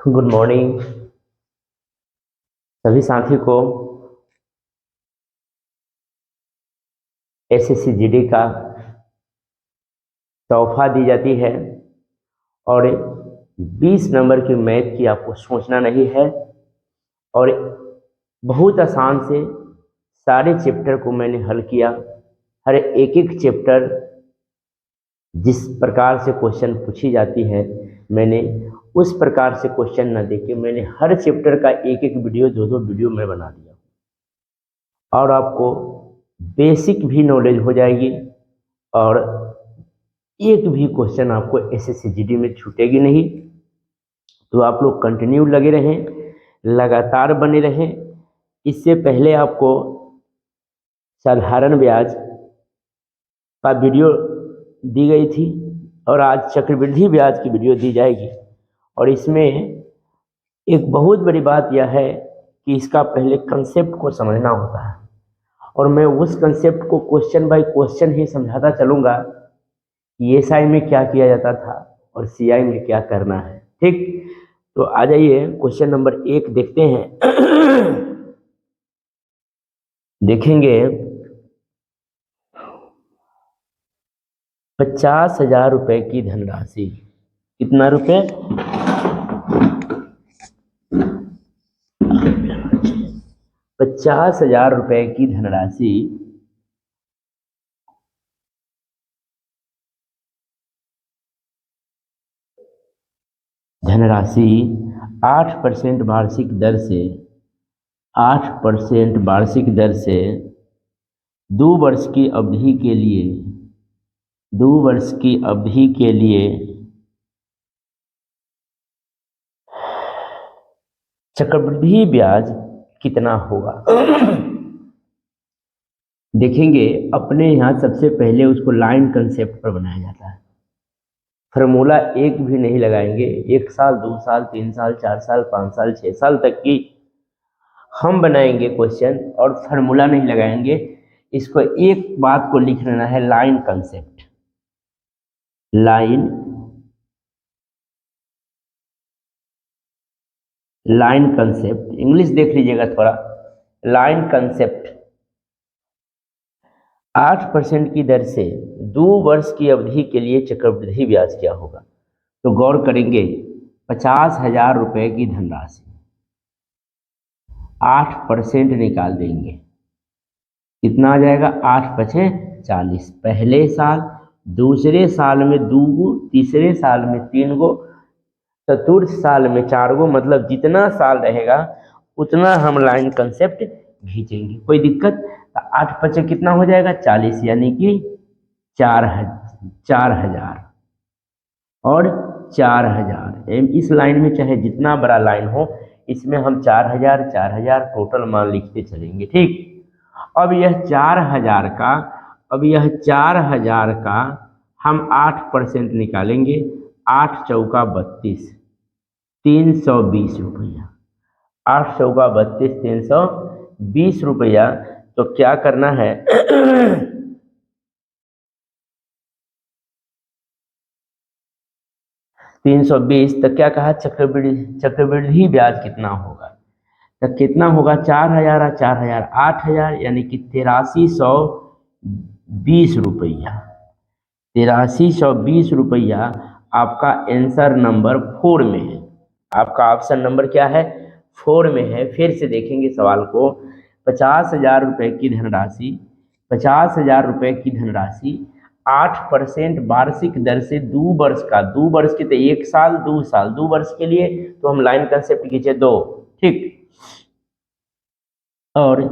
Good morning सभी साथी को। एसएससी जीडी का तोहफा दी जाती है और 20 नंबर की मैथ की आपको सोचना नहीं है और बहुत आसान से सारे चैप्टर को मैंने हल किया। हर एक एक चैप्टर जिस प्रकार से क्वेश्चन पूछी जाती है मैंने उस प्रकार से क्वेश्चन न देके मैंने हर चैप्टर का एक एक वीडियो दो वीडियो में बना दिया और आपको बेसिक भी नॉलेज हो जाएगी और एक भी क्वेश्चन आपको एसएससी जीडी में छूटेगी नहीं। तो आप लोग कंटिन्यू लगे रहें, लगातार बने रहें। इससे पहले आपको साधारण ब्याज का वीडियो दी गई थी और आज चक्रवृद्धि ब्याज की वीडियो दी जाएगी और इसमें एक बहुत बड़ी बात यह है कि इसका पहले कंसेप्ट को समझना होता है और मैं उस कंसेप्ट को क्वेश्चन बाय क्वेश्चन ही समझाता चलूँगा कि एसआई में क्या किया जाता था और सीआई में क्या करना है। ठीक, तो आ जाइए क्वेश्चन नंबर 1 देखते हैं। देखेंगे 50,000 रुपए की धनराशि। कितना रुपए? 50,000 रुपए की धनराशि धनराशि 8% वार्षिक दर से 8% वार्षिक दर से 2 वर्ष की अवधि के लिए 2 वर्ष की अवधि के लिए चक्रवृद्धि ब्याज कितना होगा। देखेंगे अपने यहाँ सबसे पहले उसको लाइन कंसेप्ट पर बनाया जाता है। फार्मूला एक भी नहीं लगाएंगे। 1 साल 2 साल 3 साल 4 साल 5 साल 6 साल तक की हम बनाएंगे क्वेश्चन और फार्मूला नहीं लगाएंगे। इसको एक बात को लिख लेना है, line concept. Line concept English देख लीजिएगा थोड़ा। लाइन कंसेप्ट 8% की दर से 2 वर्ष की अवधि के लिए चक्रवृद्धि ब्याज क्या होगा। तो गौर करेंगे 50,000 रुपए की धनराशि 8% निकाल देंगे, कितना आ जाएगा? 8 पचे 40। पहले साल, दूसरे साल में 2 गो, तीसरे साल में 3 गो, चतुर्थ साल में 4 गो, मतलब जितना साल रहेगा उतना हम लाइन कंसेप्ट खींचेंगे। कोई दिक्कत? 8 पचे कितना हो जाएगा? 40, यानी कि 4,000 और 4,000। इस लाइन में चाहे जितना बड़ा लाइन हो इसमें हम 4,000 टोटल मान लिखते चलेंगे। ठीक, अब यह 4,000 का हम 8% निकालेंगे। 8 चौका 32, 320 रुपया। 8 चौका 32, 320 रुपया। तो क्या करना है? 320। तो क्या कहा? चक्रवृद्धि ब्याज कितना होगा? तो कितना होगा? 4,000 और 4,000 8,000, यानी कि 8320 रुपया। 8320 रुपया आपका आंसर नंबर 4 में है। आपका ऑप्शन नंबर क्या है? 4 में है। फिर से देखेंगे सवाल को। 50,000 रुपये की धनराशि 50,000 रुपये की धनराशि 8% वार्षिक दर से 2 वर्ष का, 2 वर्ष के तो 1 साल 2 साल, 2 वर्ष के लिए तो हम लाइन कंसेप्ट खींचे 2। ठीक, और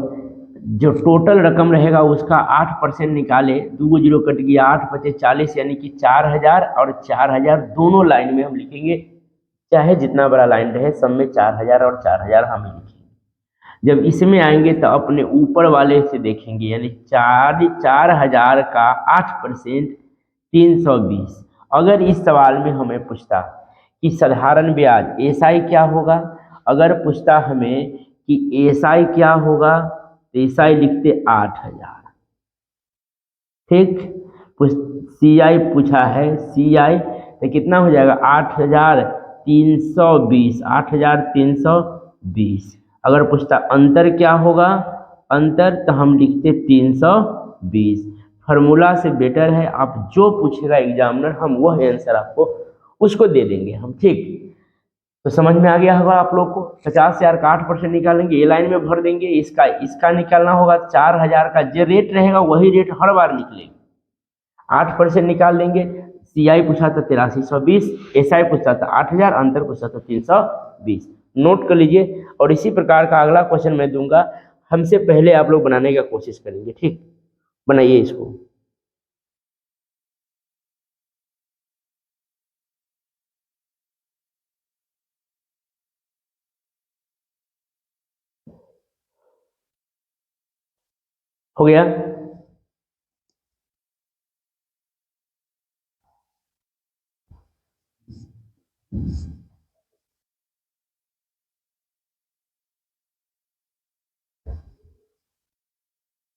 जो टोटल रकम रहेगा उसका 8% निकाले, 2 जीरो कट गया, 8 पचे 40, यानी कि 4,000 और 4,000 दोनों लाइन में हम लिखेंगे। चाहे जितना बड़ा लाइन रहे सब में 4,000 और 4,000 हम लिखेंगे। जब इसमें आएंगे तो अपने ऊपर वाले से देखेंगे, यानी 4,000 का 8% 320। अगर इस सवाल में हमें पूछता कि साधारण ब्याज एसआई क्या होगा, अगर पूछता हमें कि एसआई क्या होगा तो एसआई लिखते 8,000। ठीक, सीआई पूछा है, सीआई तो कितना हो जाएगा? 8,000 8,320, 8,320। अगर पूछता अंतर क्या होगा, अंतर तो हम लिखते 320। फार्मूला से बेटर है आप जो पूछेगा एग्जामिनर हम वह आंसर आपको उसको दे देंगे हम, ठीक। तो समझ में आ गया होगा आप लोग को। 50,000 का 8% निकालेंगे, ये लाइन में भर देंगे, इसका निकालना होगा 4,000 का जो रेट रहेगा वही रेट हर बार निकलेगा। 8% निकाल देंगे। CI पूछा था 8320, SI पूछता था 8,000, अंतर पूछता था 320। नोट कर लीजिए। और इसी प्रकार का अगला क्वेश्चन मैं दूंगा, हमसे पहले आप लोग बनाने का कोशिश करेंगे, ठीक। बनाइए इसको। हो गया।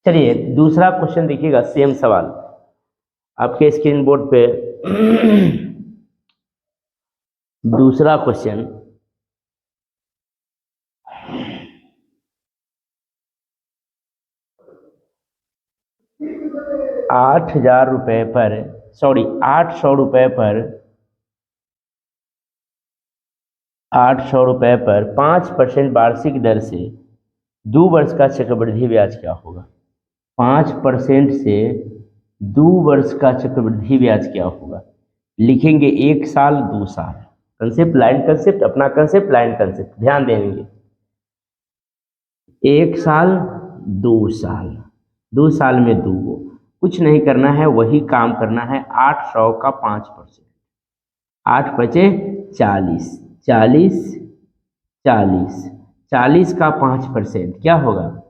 चलिए दूसरा क्वेश्चन देखिएगा, सेम सवाल आपके स्क्रीन बोर्ड पे। दूसरा क्वेश्चन, 8,000 रुपये पर, सॉरी 800 रुपये पर, 800 रुपये पर 5% वार्षिक दर से 2 वर्ष का चक्रवृद्धि ब्याज क्या होगा। 5% से 2 वर्ष का चक्रवृद्धि ब्याज क्या होगा। लिखेंगे 1 साल 2 साल। कंसेप्ट लाइन कंसेप्ट, अपना कंसेप्ट लाइन कंसेप्ट ध्यान देंगे। 1 साल 2 साल, 2 साल में 2, कुछ नहीं करना है, वही काम करना है। 800 का 5%, 8 बचे 40, 40, 40, 40 का 5% क्या होगा।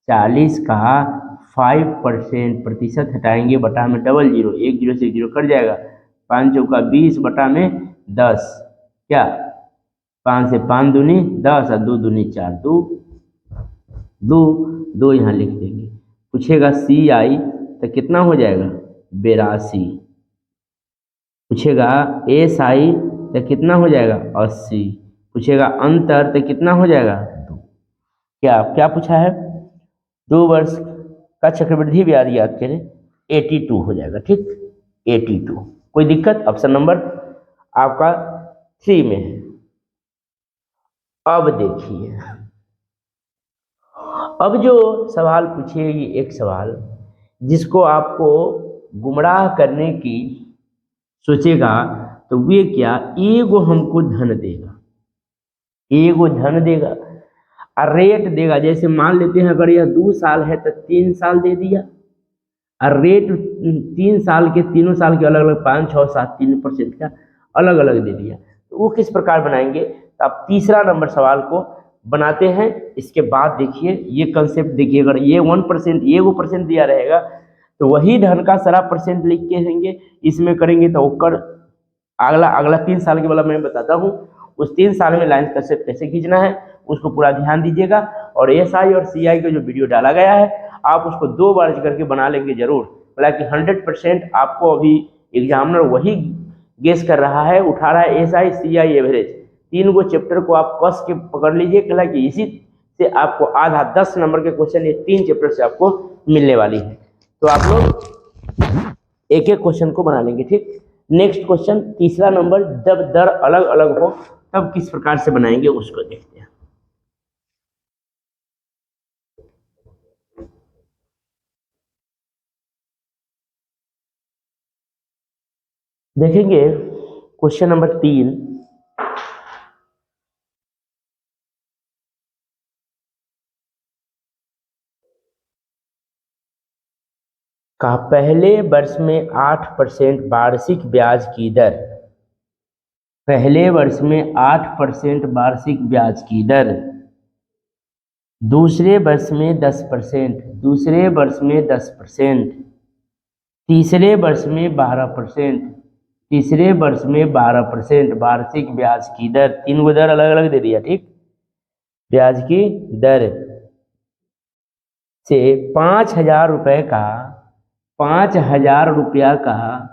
40 का 5% प्रतिशत हटाएंगे, बटा में डबल जीरो, एक जीरो से जीरो कट जाएगा। 5 चौका 20 बटा में 10, क्या 5 से 5 दूनी 10 और 2 दूनी 4, 2 2 2 यहाँ लिख देंगे। पूछेगा CI तो कितना हो जाएगा 82। पूछेगा SI तो कितना हो जाएगा 80। पूछेगा अंतर तो कितना हो जाएगा 2। क्या क्या पूछा है, 2 वर्ष का चक्रवृद्धि ब्याज याद करें, 82 हो जाएगा, ठीक। 82, कोई दिक्कत। ऑप्शन नंबर आपका 3 में है। अब देखिए, अब जो सवाल पूछेगी, एक सवाल जिसको आपको गुमराह करने की सोचेगा, तो वे क्या, एगो हमको धन देगा, एगो धन देगा और रेट देगा। जैसे मान लेते हैं अगर यह 2 साल है तो 3 साल दे दिया, और रेट 3 साल के, तीनों साल के अलग अलग 5, 6, 7, 3% का अलग अलग दे दिया। तो वो किस प्रकार बनाएंगे, तो आप तीसरा नंबर सवाल को बनाते हैं। इसके बाद देखिए ये कंसेप्ट देखिए, अगर ये 1%, ये वो परसेंट दिया रहेगा तो वही धन का सारा परसेंट लिख के देंगे, इसमें करेंगे तो कर अगला अगला 3 साल के वाला मैं बताता हूँ। उस 3 साल में लाइन कंसेप्ट कैसे खींचना है उसको पूरा ध्यान दीजिएगा। और SI और CI का जो वीडियो डाला गया है आप उसको 2 बार करके बना लेंगे जरूर। हालांकि 100% आपको अभी एग्जामिनर वही गेस कर रहा है, उठा रहा है SI CI एवरेज, 3 गो चैप्टर को आप कस के पकड़ लीजिए, हालांकि इसी से आपको आधा 10 नंबर के क्वेश्चन ये 3 चैप्टर से आपको मिलने वाली है। तो आप लोग एक एक क्वेश्चन को बना लेंगे, ठीक। नेक्स्ट क्वेश्चन तीसरा नंबर, जब दर अलग अलग हो तब किस प्रकार से बनाएंगे उसको देखते हैं। देखेंगे क्वेश्चन नंबर 3, का पहले वर्ष में 8% वार्षिक ब्याज की दर, पहले वर्ष में 8% वार्षिक ब्याज की दर, दूसरे वर्ष में 10%, दूसरे वर्ष में 10%, तीसरे वर्ष में 12%, तीसरे वर्ष में 12% वार्षिक ब्याज की दर, 3 गो दर अलग अलग दे दिया, ठीक। ब्याज की दर से 5,000 रुपये का, 5,000 रुपया का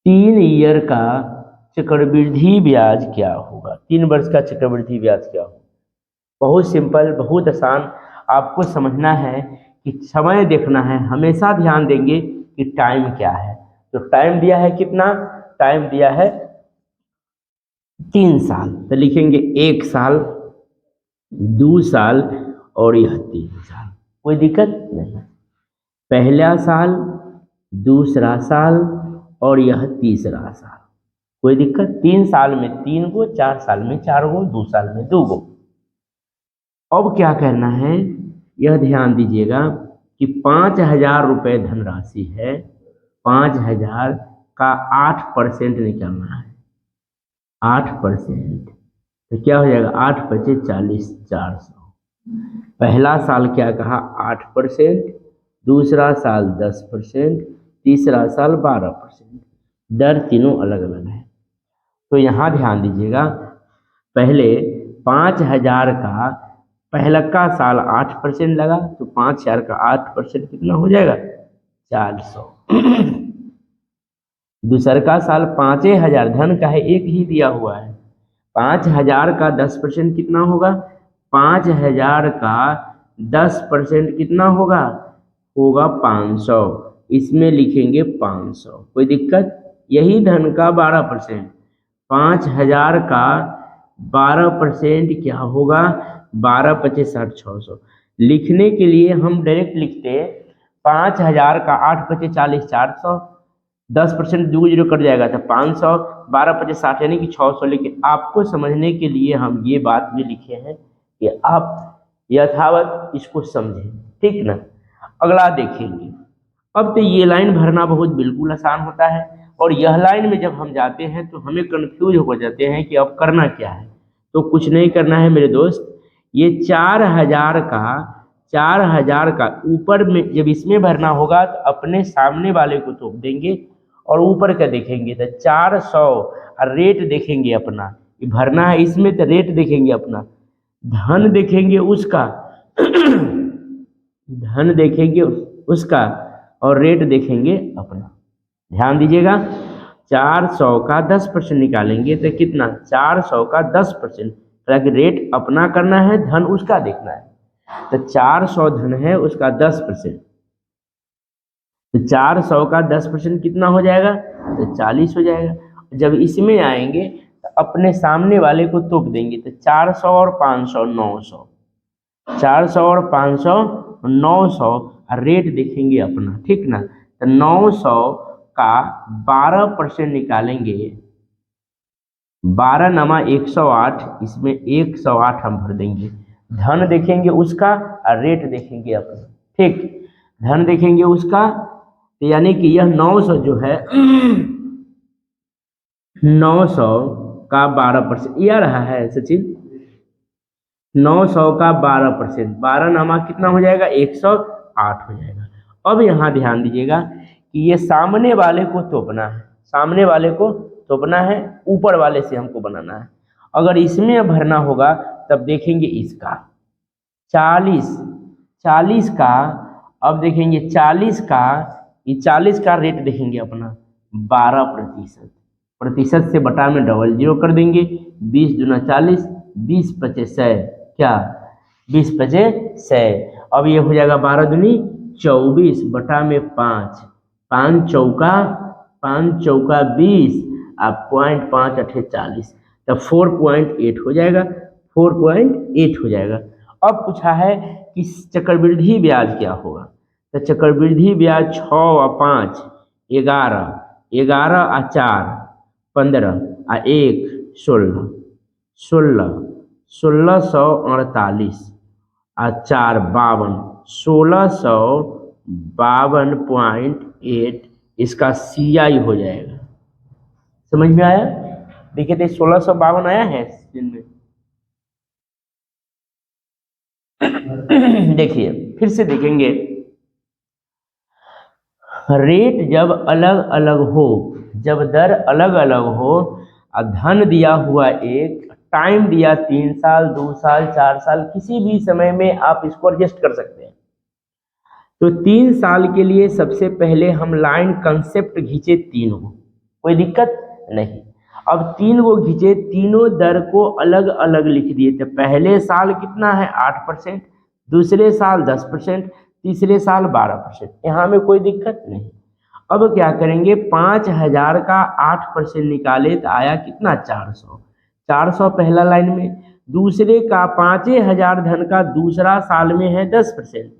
3 ईयर का चक्रवृद्धि ब्याज क्या होगा, 3 वर्ष का चक्रवृद्धि ब्याज क्या होगा। बहुत सिंपल, बहुत आसान। आपको समझना है कि समय देखना है, हमेशा ध्यान देंगे कि टाइम क्या है। तो टाइम दिया है कितना, टाइम दिया है 3 साल, तो लिखेंगे 1 साल, 2 साल और यह 3 साल, कोई दिक्कत नहीं। पहला साल, दूसरा साल और यह तीसरा साल, कोई दिक्कत। 3 साल में 3 गो, 4 साल में 4 गो, 2 साल में 2 गो। अब क्या करना है, यह ध्यान दीजिएगा कि 5,000 रुपये धनराशि है, 5,000 का 8% निकालना है, 8%। तो क्या हो जाएगा, 8 बचे 40, 400। पहला साल क्या कहा, 8%, दूसरा साल 10%, तीसरा साल 12%। दर तीनों अलग अलग है। तो यहाँ ध्यान दीजिएगा, पहले 5,000 का पहला का साल 8% लगा, तो 5,000 का 8% कितना हो जाएगा, 400। दूसरा का साल 5,000 धन का है, एक ही दिया हुआ है। 5,000 का 10% कितना होगा, 5,000 का 10% कितना होगा, होगा 500। इसमें लिखेंगे 500, कोई दिक्कत। यही धन का 12%, 5,000 का 12% क्या होगा, 12 पच्चीस 60, 600। लिखने के लिए हम डायरेक्ट लिखते 5,000 का 8 पच्चीस 40, 400, 10% 2 जीरो कट जाएगा तो 500, 12 पच्चीस 60 यानी कि 600। लेकिन आपको समझने के लिए हम ये बात भी लिखे हैं कि आप यथावत इसको समझें, ठीक ना। अगला देखेंगे। अब तो ये लाइन भरना बहुत बिल्कुल आसान होता है, और यह लाइन में जब हम जाते हैं तो हमें कंफ्यूज हो जाते हैं कि अब करना क्या है। तो कुछ नहीं करना है मेरे दोस्त, ये 4,000 का ऊपर में जब इसमें भरना होगा तो अपने सामने वाले को तोप देंगे और ऊपर का देखेंगे तो 400 और रेट देखेंगे अपना, ये भरना है इसमें तो रेट देखेंगे अपना, धन देखेंगे उसका धन देखेंगे उसका और रेट देखेंगे अपना। ध्यान दीजिएगा, 400 का 10% निकालेंगे तो कितना, 400 का 10%, रेट अपना करना है, धन उसका देखना है। तो 400 धन है, उसका 10%, तो 400 का 10% कितना हो जाएगा, तो 40 हो जाएगा। जब इसमें आएंगे तो अपने सामने वाले को तोप देंगे, तो 400 और 500 900, 400 और 500 900, रेट देखेंगे अपना, ठीक ना। तो 900 का 12% निकालेंगे, 12 नमा 108, इसमें 108 हम भर देंगे। धन देखेंगे उसका और रेट देखेंगे अपना, ठीक। धन देखेंगे उसका, तो यानी कि यह 900 जो है 900 का 12%, यह रहा है सचिन, 900 का 12%, 12 नामा कितना हो जाएगा, 108 हो जाएगा। अब यहाँ ध्यान दीजिएगा कि ये सामने वाले को तोपना है, सामने वाले को तोपना है, ऊपर वाले से हमको बनाना है। अगर इसमें भरना होगा तब देखेंगे इसका 40 का, अब देखेंगे 40 का, ये 40 का रेट देखेंगे अपना 12%, प्रतिशत से बटा में डबल जीरो कर देंगे, 20 दूना 40, 20 पचे 100, क्या 20 पचे 100। अब ये हो जाएगा 12 दूनी 24 बटा में 5, 5 चौका 20, आप 0.5 अठे 40, तब 4.8 हो जाएगा, 4.8 हो जाएगा। अब पूछा है कि चक्रवृद्धि ब्याज क्या होगा, तो चक्रवृद्धि ब्याज 6 और 5 11, 11 और 4 15 और 1 16, 1648 और 4 52, 1652.8 इसका CI हो जाएगा। समझ में आया, देखिए तो 1652 आया है जिनमें देखिए फिर से देखेंगे, रेट जब अलग अलग हो, जब दर अलग अलग हो और धन दिया हुआ एक, टाइम दिया 3 साल 2 साल 4 साल, किसी भी समय में आप इसको एडजस्ट कर सकते हैं। तो 3 साल के लिए सबसे पहले हम लाइन कंसेप्ट खींचे 3 को, कोई दिक्कत नहीं। अब 3 को खींचे, तीनों दर को अलग अलग लिख दिए। तो पहले साल कितना है 8%, दूसरे साल 10%, तीसरे साल 12%। यहाँ में कोई दिक्कत नहीं। अब क्या करेंगे, 5,000 का 8% निकाले तो आया कितना 400। 400 पहला लाइन में, दूसरे का 5,000 धन का दूसरा साल में है 10%,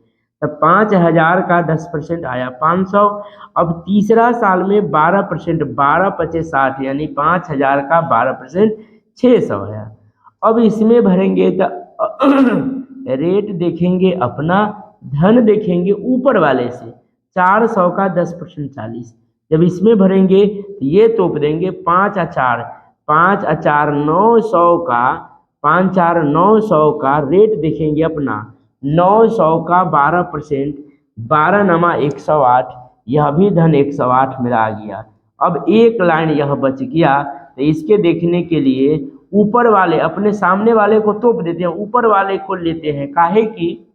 तब 5,000 का 10% आया 500। अब तीसरा साल में 12%, 12 पचे 60, यानी 5,000 का 12% 600 आया। अब इसमें भरेंगे तो रेट देखेंगे अपना, धन देखेंगे ऊपर वाले से, 400 का 10% 40। जब इसमें भरेंगे तो ये तोप देंगे 5 अचार 900 का, 5 4 900 का रेट देखेंगे अपना, 900 का 12%, 12 नमा 108, यह भी धन 108 मेरा आ गया। अब एक लाइन यह बच गया, तो इसके देखने के लिए ऊपर वाले अपने सामने वाले को तोप देते हैं, ऊपर वाले को लेते हैं। काहे कि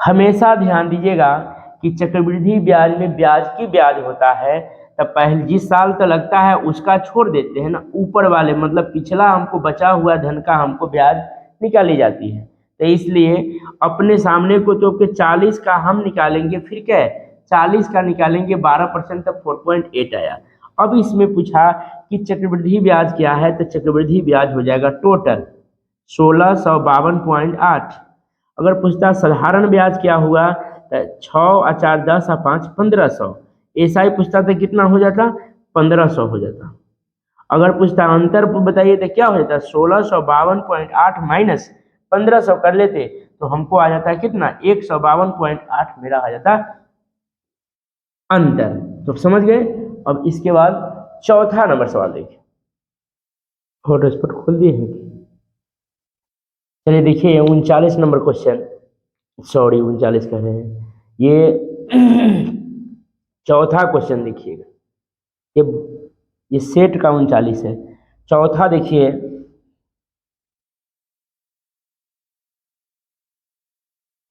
हमेशा ध्यान दीजिएगा कि चक्रवृद्धि ब्याज में ब्याज की ब्याज होता है, तब पहले जिस साल तो लगता है उसका छोड़ देते हैं ना, ऊपर वाले मतलब पिछला हमको बचा हुआ धन का हमको ब्याज निकाली जाती है। तो इसलिए अपने सामने को तो के 40 का हम निकालेंगे, फिर क्या है 40 का निकालेंगे 12%, तब 4.8 आया। अब इसमें पूछा कि चक्रवृद्धि ब्याज क्या है, तो चक्रवृद्धि ब्याज हो जाएगा टोटल 1652.8। अगर पूछता साधारण ब्याज क्या हुआ, तो 6 और 4 10 और 5 1500, ऐसा ही पूछता तो कितना हो जाता 1500 हो जाता। अगर पूछता अंतर बताइए तो क्या हो जाता 1652.8 माइनस 1500 कर लेते तो हमको आ जाता है कितना 152.8 मेरा आ जाता अंतर। तो समझ गए। अब इसके बाद चौथा नंबर सवाल देखिए, हॉटस्पॉट खोल दिए हैं। चलिए देखिए 39 नंबर क्वेश्चन, सॉरी 39 कह रहे हैं, ये चौथा क्वेश्चन देखिएगा, ये सेट का 39 है। चौथा देखिए,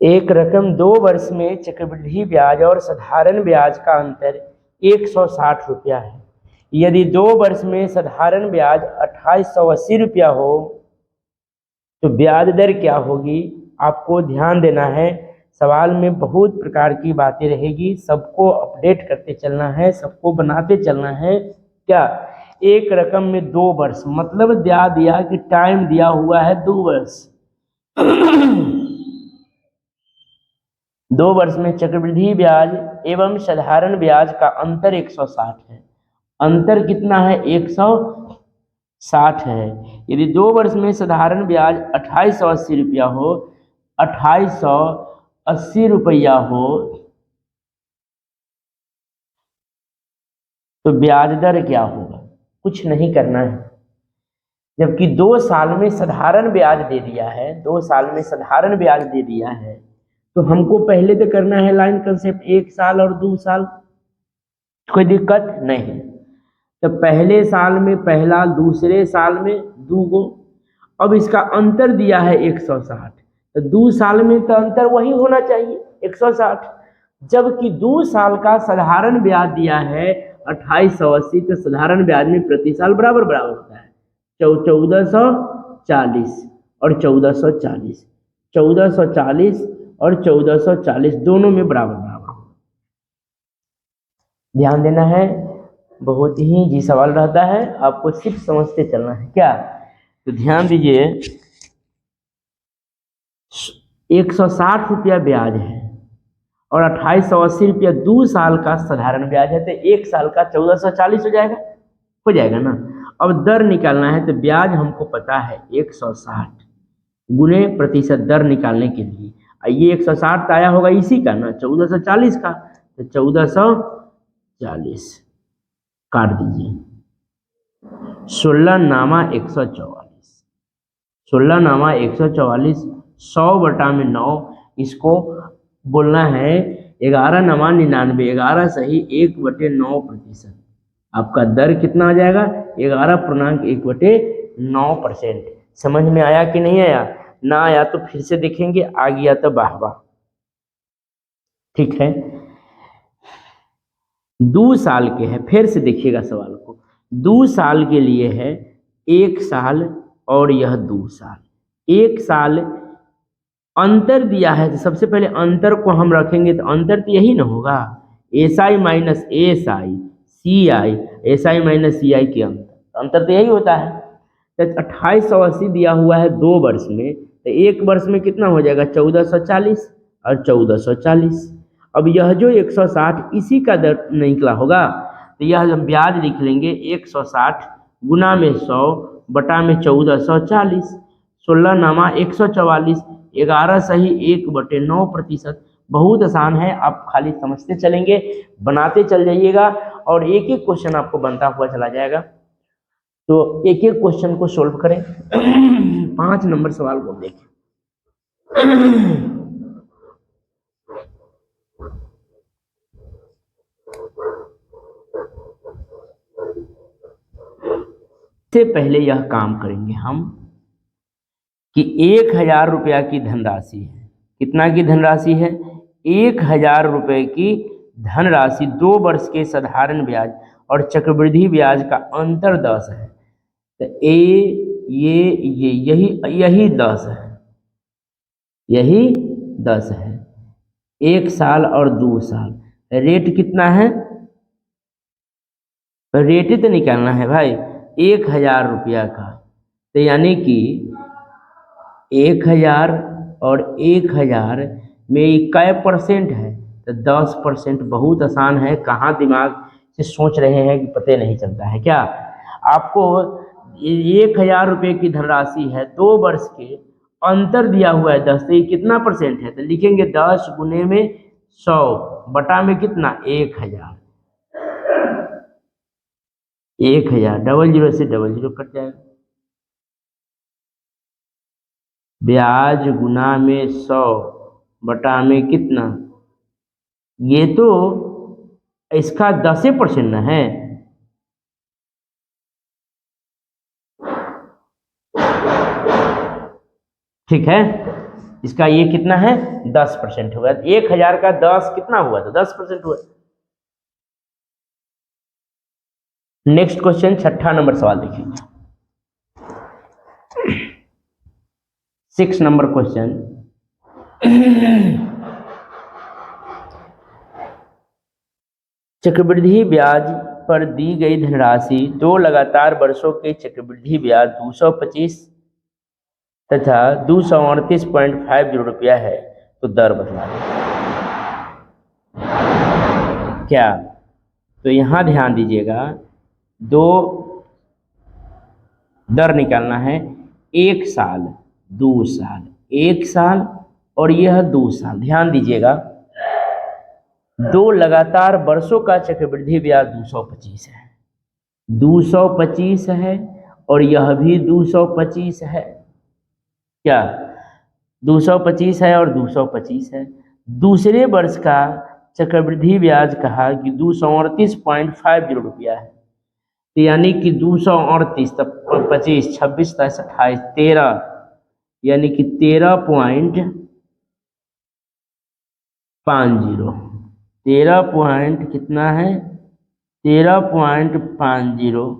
एक रकम 2 वर्ष में चक्रवृद्धि ब्याज और साधारण ब्याज का अंतर 160 रुपया है। यदि 2 वर्ष में साधारण ब्याज 2880 रुपया हो तो ब्याज दर क्या होगी। आपको ध्यान देना है, सवाल में बहुत प्रकार की बातें रहेगी, सबको अपडेट करते चलना है, सबको बनाते चलना है। क्या एक रकम में 2 वर्ष मतलब दिया कि टाइम दिया हुआ है 2 वर्ष 2 वर्ष में चक्रवृद्धि ब्याज एवं साधारण ब्याज का अंतर 160 है। अंतर कितना है 160 है। यदि 2 वर्ष में साधारण ब्याज 2880 रुपया हो, 2880 रुपया हो, तो ब्याज दर क्या होगा। कुछ नहीं करना है, जबकि 2 साल में साधारण ब्याज दे दिया है, 2 साल में साधारण ब्याज दे दिया है, तो हमको पहले तो करना है लाइन कंसेप्ट 1 साल और 2 साल, कोई दिक्कत नहीं। तो पहले साल में पहला, दूसरे साल में 2 गो। अब इसका अंतर दिया है 160, तो 2 साल में तो अंतर वही होना चाहिए 160, जबकि 2 साल का साधारण ब्याज दिया है 2880, तो साधारण ब्याज में प्रति साल बराबर बराबर होता है 1440 और 1440, 1440 और 1440 दोनों में बराबर बराबर। ध्यान देना है, बहुत ही जी सवाल रहता है, आपको सिर्फ समझते चलना है। क्या, तो ध्यान दीजिए 160 रुपया ब्याज है और 2880 रुपया 2 साल का साधारण ब्याज है, तो 1 साल का 1440 हो जाएगा ना। अब दर निकालना है, तो ब्याज हमको पता है 160 गुने प्रतिशत दर निकालने के लिए, ये 160 आया होगा इसी का ना 1440 का, तो 1440 काट दीजिए, 16 नामा 144, 16 नामा 144, 100/9, इसको बोलना है 11 नमा 99, 11 सही 1/9%। आपका दर कितना आ जाएगा 11.1/9%। समझ में आया कि नहीं आया, ना आया तो फिर से देखेंगे, आ गया तो वाह वाह। ठीक है, 2 साल के है, फिर से देखिएगा सवाल को, 2 साल के लिए है, 1 साल और यह 2 साल। 1 साल अंतर दिया है तो सबसे पहले अंतर को हम रखेंगे, तो अंतर तो यही ना होगा, S I minus S I, C I, S I minus C I के अंतर, अंतर तो यही होता है। तो 2880 दिया हुआ है 2 वर्ष में, तो 1 वर्ष में कितना हो जाएगा, 1440 और 1440। अब यह जो 160 इसी का दर निकला होगा, तो यह हम ब्याज लिख लेंगे 160 गुना में 100 बटा में 1440, 16 नामा 144, 11 सही 1/9%। बहुत आसान है, आप खाली समझते चलेंगे, बनाते चल जाइएगा और एक एक क्वेश्चन आपको बनता हुआ चला जाएगा। तो एक एक क्वेश्चन को सोल्व करें। 5 नंबर सवाल को देखें। से पहले यह काम करेंगे हम कि 1000 रुपया की धनराशि है, कितना की धनराशि है, 1000 रुपये की धनराशि 2 वर्ष के साधारण ब्याज और चक्रवृद्धि ब्याज का अंतर 10 है। तो यही 10 है, यही 10 है। 1 साल और 2 साल, रेट कितना है, रेट ही तो निकालना है भाई 1000 रुपया का। तो यानी कि 1000 और 1000 में कै परसेंट है, तो 10%। बहुत आसान है, कहाँ दिमाग से सोच रहे हैं कि पता नहीं चलता है क्या आपको। 1000 रुपये की धनराशि है, 2 वर्ष के अंतर दिया हुआ है 10, तो ये कितना परसेंट है, तो लिखेंगे 10 गुने में 100 बटा में कितना 1000, 1000 00 से 00 कट जाएगा, ब्याज गुना में 100 बटा में कितना, ये तो इसका 10% ना है, ठीक है, इसका ये कितना है 10% हुआ। 1000 का 10 कितना हुआ, तो 10% हुआ। नेक्स्ट क्वेश्चन 6ठा नंबर सवाल देखिए। 6 नंबर क्वेश्चन। चक्रवृद्धि ब्याज पर दी गई धनराशि 2 लगातार वर्षों के चक्रवृद्धि ब्याज 225 तथा 238.50 रुपया है, तो दर बदला क्या। तो यहाँ ध्यान दीजिएगा, 2 दर निकालना है, 1 साल 2 साल, 1 साल और यह 2 साल। ध्यान दीजिएगा, 2 लगातार वर्षों का चक्रवृद्धि ब्याज 225 है, 225 है और यह भी 225 है, क्या 225 है और 225 है। दूसरे वर्ष का चक्रवृद्धि ब्याज कहा कि 238.50 रुपया है, तो यानी कि 238 तब 25 26 27 28 13, यानी कि 13.50 13 पॉइंट कितना है 13.50।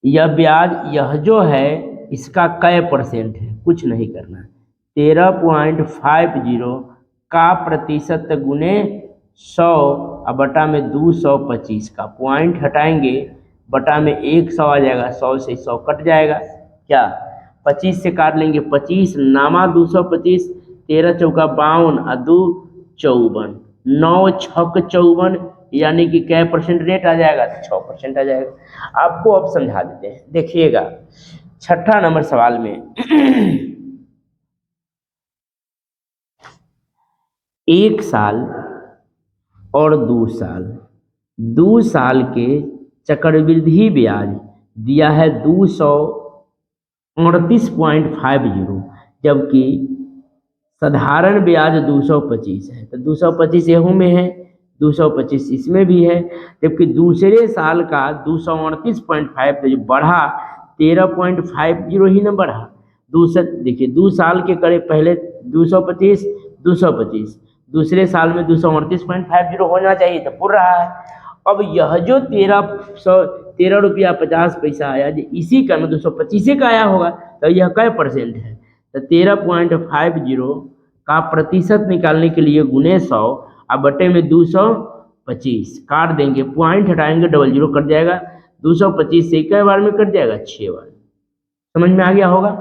यह ब्याज यह जो है इसका कै परसेंट है, कुछ नहीं करना, 13.50 का प्रतिशत गुने 100 और बटा में 225 का पॉइंट हटाएंगे, बटा में 100 आ जाएगा, 100 से 100 कट जाएगा, क्या 25 से काट लेंगे, 25 नामा 225, 13 चौका 52 और 2 54, 9 छक 54, यानी कि क्या परसेंट रेट आ जाएगा, 6% आ जाएगा। आपको अब समझा देते हैं, देखिएगा 6ठा नंबर सवाल में 1 साल और 2 साल, 2 साल के चक्रवृद्धि ब्याज दिया है 238.50, जबकि साधारण ब्याज 225 है, तो 225 यहूँ में है, 225 इसमें भी है, जबकि दूसरे साल का 238.5 जो बढ़ा 13.50 ही ना बढ़ा। दूसरा देखिए 2 साल के करे पहले 225 दूसरे साल में 238.50 होना चाहिए, तो पूरा रहा है, अब यह जो 13 रुपया 50 पैसा आया, जो इसी का 225 का आया होगा, तो यह कै % है? तो 13.50 का प्रतिशत निकालने के लिए गुने 100 और बटे में 225 काट देंगे, पॉइंट हटाएंगे, 00 कट जाएगा, 225 से कई बार में कट जाएगा? 6 बार। समझ में आ गया होगा।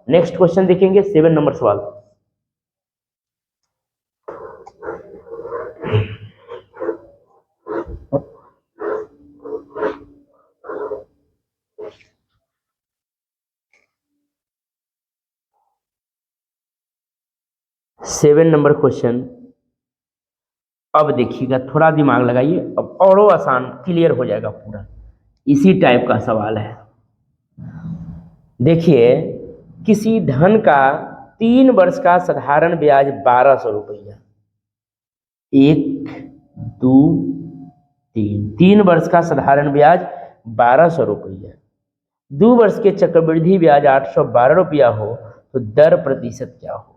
नेक्स्ट क्वेश्चन देखेंगे, 7 नंबर सवाल। Seven number question. अब देखिएगा, थोड़ा दिमाग लगाइए, अब औरों आसान क्लियर हो जाएगा पूरा। इसी टाइप का सवाल है। देखिए, किसी धन का 3 वर्ष का साधारण ब्याज 1200 रुपया, 1 2 3, 3 वर्ष का साधारण ब्याज 1200 रुपया, 2 वर्ष के चक्रवृद्धि ब्याज 812 रुपया हो तो दर प्रतिशत क्या होगा?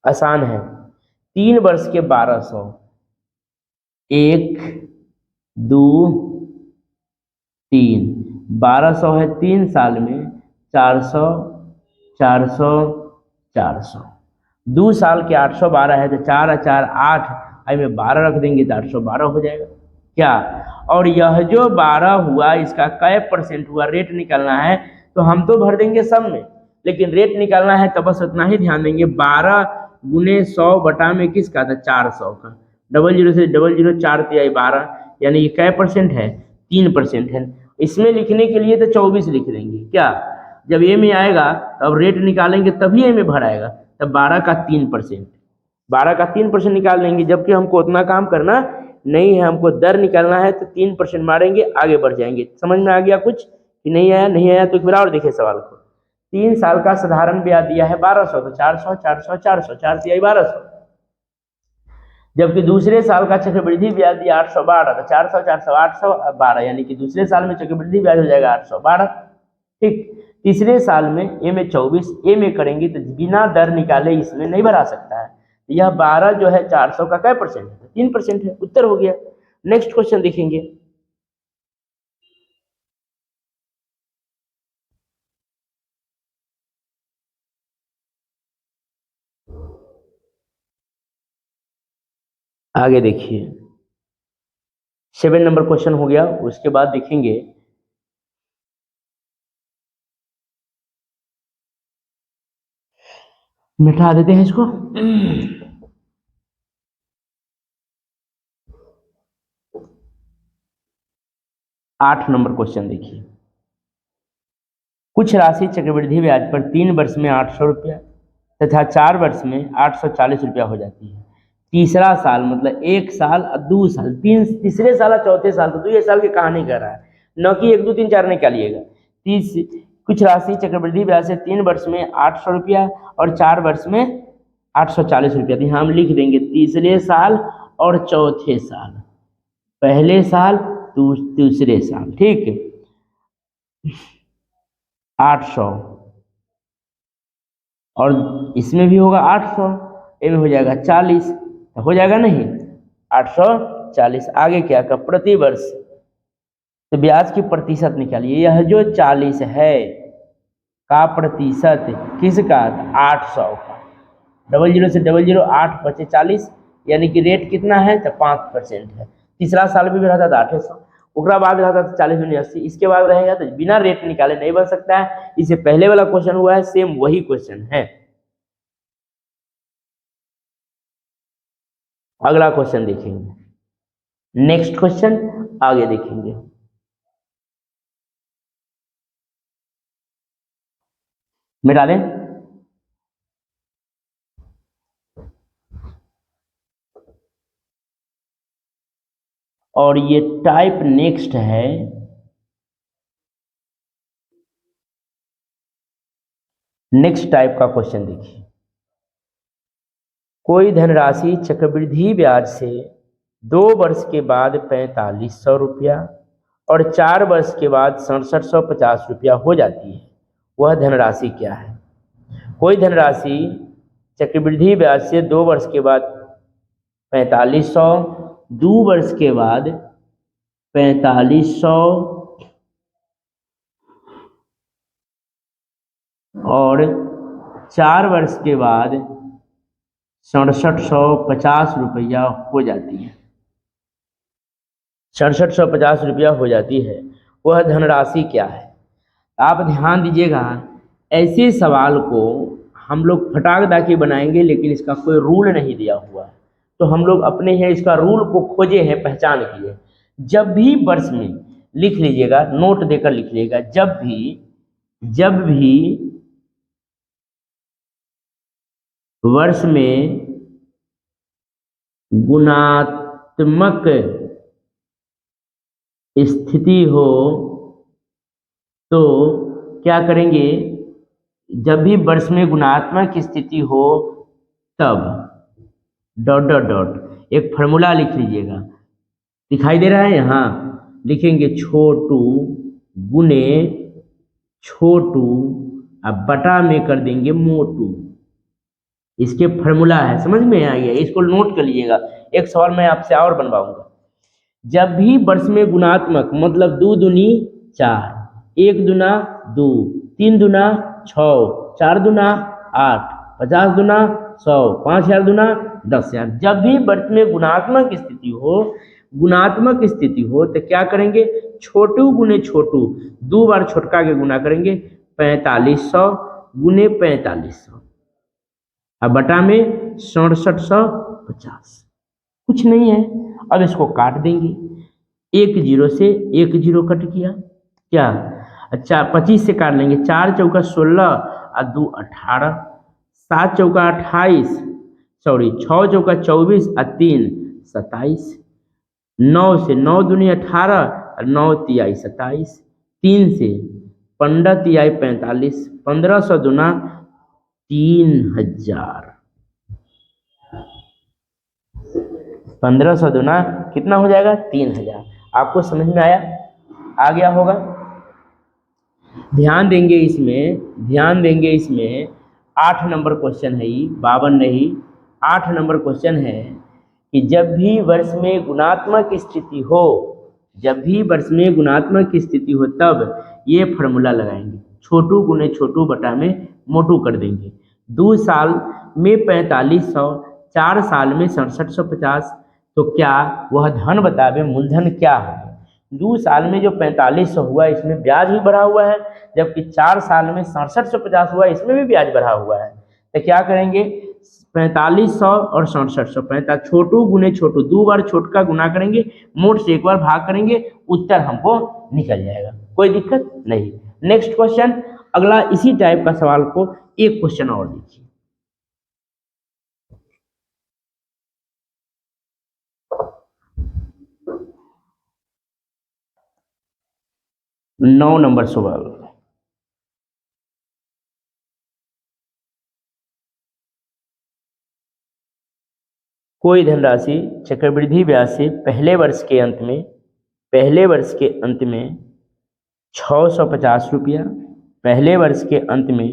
आसान है। 3 वर्ष के 1200, 1 2 3, 1200 है 3 साल में, 400 400 400, 2 साल के 812 है तो 4 और 4 8, आई में 12 रख देंगे तो 812 हो जाएगा क्या? और यह जो 12 हुआ, इसका कै % हुआ, रेट निकालना है, तो हम तो भर देंगे सब में, लेकिन रेट निकालना है तो बस उतना ही ध्यान देंगे। 12 गुने 100 बटा में किसका था? 400 का। 00 से 00 4 तिहाई 12, यानी ये कै % है? 3% है। इसमें लिखने के लिए तो 24 लिख देंगे क्या? जब ए में आएगा तब रेट निकालेंगे, तभी ए में भर आएगा, तब 12 का 3%, 12 का 3% निकाल लेंगे, जबकि हमको उतना काम करना नहीं है, हमको दर निकालना है, तो 3% मारेंगे, आगे बढ़ जाएंगे। समझ में आ गया कुछ कि नहीं आया? नहीं आया तो एक बार और देखिए सवाल को। 3 साल का साधारण ब्याज दिया है 1200, तो 400 400 400, 4 तिहाई 1200, जबकि दूसरे साल का चक्रवृद्धि ब्याज दिया 812, तो 400 400 812, यानी कि दूसरे साल में चक्रवृद्धि ब्याज हो जाएगा 812। ठीक। तीसरे साल में ए में 24, ए में करेंगे तो बिना दर निकाले इसमें नहीं भरा सकता है। यह 12 जो है 400 का क्या % है? 3% है। उत्तर हो गया। नेक्स्ट क्वेश्चन देखेंगे। आगे देखिए, 7 नंबर क्वेश्चन हो गया। उसके बाद देखेंगे मिटा देते हैं इसको। 8 नंबर क्वेश्चन देखिए, कुछ राशि चक्रवृद्धि ब्याज पर 3 वर्ष में 800 रुपया तथा 4 वर्ष में 840 रुपया हो जाती है। तीसरा साल मतलब 1 साल और 2 साल, तीसरे साल और चौथे साल, तो 2 साल की कहानी कर रहा है, न कि 1 2 3 4 निकालिएगा। कुछ राशि चक्रवृद्धि ब्याज से 3 वर्ष में 800 रुपया और 4 वर्ष में 840 रुपया, तो हम लिख देंगे तीसरे साल और चौथे साल, पहले साल दूसरे साल। ठीक, 800 और इसमें भी होगा 800, इनमें हो जाएगा 40, तो हो जाएगा नहीं 840। आगे क्या का? प्रति वर्ष, तो ब्याज की प्रतिशत निकालिए। यह जो 40 है का प्रतिशत किसका? 800 का। 00 से 00 8 बचे 40, यानी कि रेट कितना है? तो 5% है। तीसरा साल भी रहता था 800, उसके बाद रहता था 40 दूनी 80, इसके बाद रहेगा तो बिना रेट निकाले नहीं बन सकता है। इससे पहले वाला क्वेश्चन हुआ है, सेम वही क्वेश्चन है। अगला क्वेश्चन देखेंगे, नेक्स्ट क्वेश्चन आगे देखेंगे। मिटा लें। और ये टाइप नेक्स्ट है, नेक्स्ट टाइप का क्वेश्चन देखिए, कोई धनराशि चक्रवृद्धि ब्याज से 2 वर्ष के बाद 4500 रुपया और 4 वर्ष के बाद 6750 रुपया हो जाती है, वह धनराशि क्या है? कोई धनराशि चक्रवृद्धि ब्याज से 2 वर्ष के बाद 4500, 2 वर्ष के बाद 4500 और 4 वर्ष के बाद 6750 रुपया हो जाती है। 6750 रुपया हो जाती है। वह धनराशि क्या है? आप ध्यान दीजिएगा, ऐसे सवाल को हम लोग फटाक दाकी बनाएंगे, लेकिन इसका कोई रूल नहीं दिया हुआ है, तो हम लोग अपने हैं इसका रूल को खोजे हैं, पहचान किए। जब भी वर्ष में लिख लीजिएगा, नोट देकर लिख लीजिएगा, जब भी वर्ष में गुणात्मक स्थिति हो तो क्या करेंगे? जब भी वर्ष में गुणात्मक स्थिति हो तब डॉट डॉट डॉट एक फॉर्मूला लिख लीजिएगा, दिखाई दे रहा है यहाँ, लिखेंगे छोटू गुने छोटू, अब बटा में कर देंगे मोटू। इसके फॉर्मूला है, समझ में आ गया? इसको नोट कर लीजिएगा। एक सवाल मैं आपसे और बनवाऊंगा। जब भी वर्ष में गुणात्मक मतलब 2 दूनी 4, 1 दूना 2, 3 दूना 6, 4 दूना 8, 50 दूना 100, 5000 दूना 10,000। जब भी वर्ष में गुणात्मक स्थिति हो तो क्या करेंगे? छोटू गुने छोटू, 2 बार छोटका के गुना करेंगे, 4500 गुने 4500, अब बटा में 6750। कुछ नहीं है, अब इसको काट देंगे। 1 0 से 1 0 कट किया क्या? अच्छा 25 से काट लेंगे, 4 चौका 16 और 2 18, 7 चौका 28, सॉरी 6 चौका 24 और 3 27, 9 से 9 दूनी 18 और 9 तिहाई 27, 3 से 15 तिहाई 45, 1500 दूना 3000, 1500 दूना कितना हो जाएगा? 3000। आपको समझ में आया? आ गया होगा। ध्यान देंगे इसमें 8 नंबर क्वेश्चन है, ये 52 नहीं, 8 नंबर क्वेश्चन है कि जब भी वर्ष में गुणात्मक स्थिति हो तब ये फॉर्मूला लगाएंगे, छोटू गुने छोटू बटा में मोटू कर देंगे। 2 साल में 4500, 4 साल में 6750, तो क्या वह धन बतावे, मूलधन क्या है? 2 साल में जो 4500 हुआ इसमें ब्याज भी बढ़ा हुआ है, जबकि 4 साल में 6750 हुआ इसमें भी ब्याज बढ़ा हुआ है। तो क्या करेंगे? 4500 और 6750, छोटू गुने छोटू, 2 बार छोटका गुना करेंगे, मोट से 1 बार भाग करेंगे, उत्तर हमको निकल जाएगा, कोई दिक्कत नहीं। नेक्स्ट क्वेश्चन, अगला इसी टाइप का सवाल को एक क्वेश्चन और देखिए। नौ नंबर सवाल, कोई धनराशि चक्रवृद्धि ब्याज से पहले वर्ष के अंत में 650 रुपया, पहले वर्ष के अंत में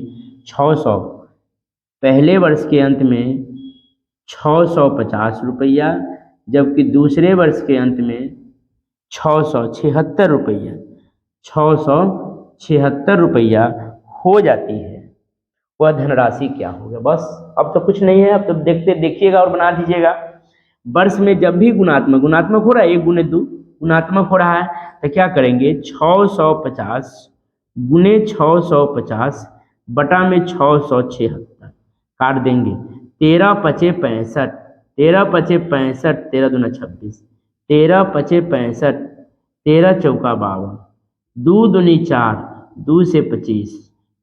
650 रुपया, जबकि दूसरे वर्ष के अंत में 676 रुपया, 676 रुपया हो जाती है। वह धनराशि क्या होगा? बस, अब तो कुछ नहीं है, अब तो देखिएगा और बना दीजिएगा। वर्ष में जब भी गुणात्मक हो रहा है, 1 गुने 2 गुणात्मक हो रहा है, तो क्या करेंगे? 650 गुने 650 बटा में 676 काट देंगे, 13 पचे 65, 13 पचे 65, 13 दूना 26, 13 पचे 65, 13 चौका 52, 2 दूनी 4, 2 से 25,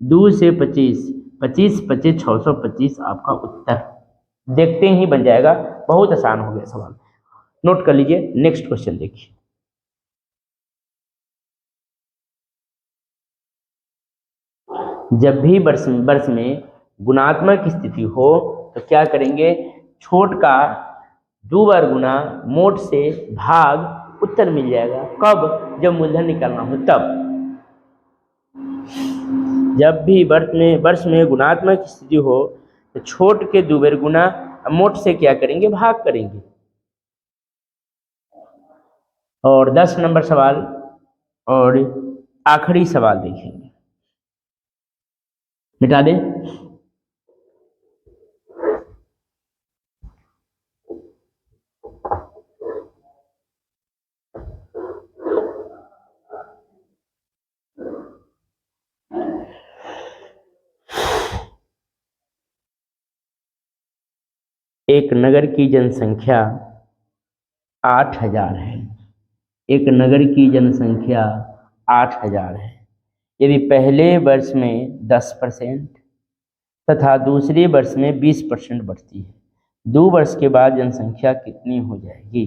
2 से 25, 25 पचे 625 आपका उत्तर देखते ही बन जाएगा। बहुत आसान हो गया सवाल, नोट कर लीजिए। नेक्स्ट क्वेश्चन देखिए। जब भी वर्ष में गुणात्मक स्थिति हो तो क्या करेंगे? छोट का 2 बार गुना, मोट से भाग, उत्तर मिल जाएगा। कब? जब मूलधन निकालना हो तब। जब भी वर्ष में गुणात्मक स्थिति हो तो छोट के 2 बार गुना, मोट से क्या करेंगे? भाग करेंगे। और 10 नंबर सवाल और आखिरी सवाल देखेंगे। मिटा दे। एक नगर की जनसंख्या 8,000 है। एक नगर की जनसंख्या 8,000 है। यदि पहले वर्ष में 10% तथा दूसरे वर्ष में 20% बढ़ती है, 2 वर्ष के बाद जनसंख्या कितनी हो जाएगी?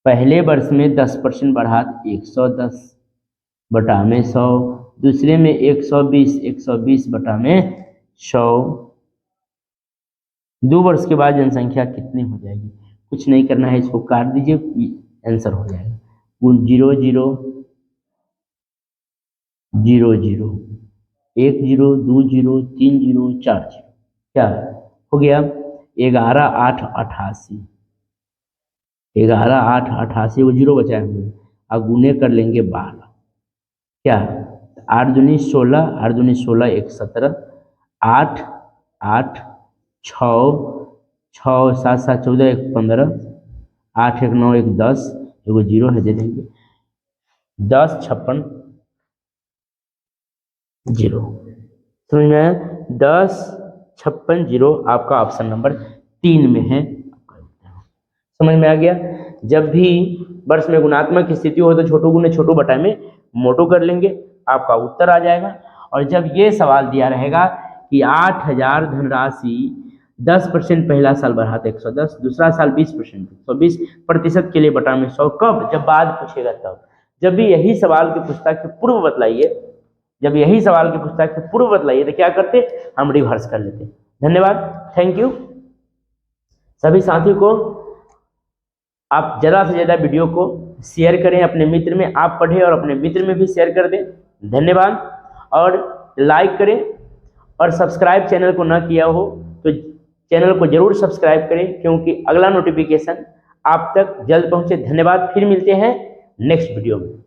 पहले वर्ष में 10% बढ़ा 110 बटा में 100, दूसरे में 120, 120 बटा में 100, 2 वर्ष के बाद जनसंख्या कितनी हो जाएगी? कुछ नहीं करना है, इसको काट दीजिए, आंसर हो जाएगा। 0 0 0 0 1 0 2 0 3 0 4 0, क्या हो गया? 11 8 88, 11 8 88, वो 0 बचा है हमने, अब गुने कर लेंगे 12, क्या 8 दूनी 16, 8 दूनी 16 1 17, 8 8 6 6 7 7 14 1 15, 8 1 9 1 10, एगो 0 है दे देंगे, 10 56 0। समझ में आया? 10 56 0 आपका ऑप्शन नंबर 3 में है। समझ में आ गया? जब भी वर्ष में गुणात्मक स्थिति हो तो छोटू गुने छोटू बटा में मोटो कर लेंगे, आपका उत्तर आ जाएगा। और जब ये सवाल दिया रहेगा कि 8,000 धनराशि 10% पहला साल बढ़ा तो 110, दूसरा साल 20%, 120% के लिए बटा में 100, कब? जब बाद पूछेगा तब। जब भी यही सवाल की पुस्तक के पूर्व बतलाइए, जब यही सवाल की पुस्तक के पूर्व बतलाइए तो क्या करते? हम रिवर्स कर लेते। धन्यवाद, थैंक यू। सभी साथियों को आप ज़्यादा से ज़्यादा वीडियो को शेयर करें अपने मित्र में, आप पढ़ें और अपने मित्र में भी शेयर कर दें। धन्यवाद। और लाइक करें, और सब्सक्राइब चैनल को ना किया हो तो चैनल को जरूर सब्सक्राइब करें, क्योंकि अगला नोटिफिकेशन आप तक जल्द पहुंचे। धन्यवाद, फिर मिलते हैं नेक्स्ट वीडियो में।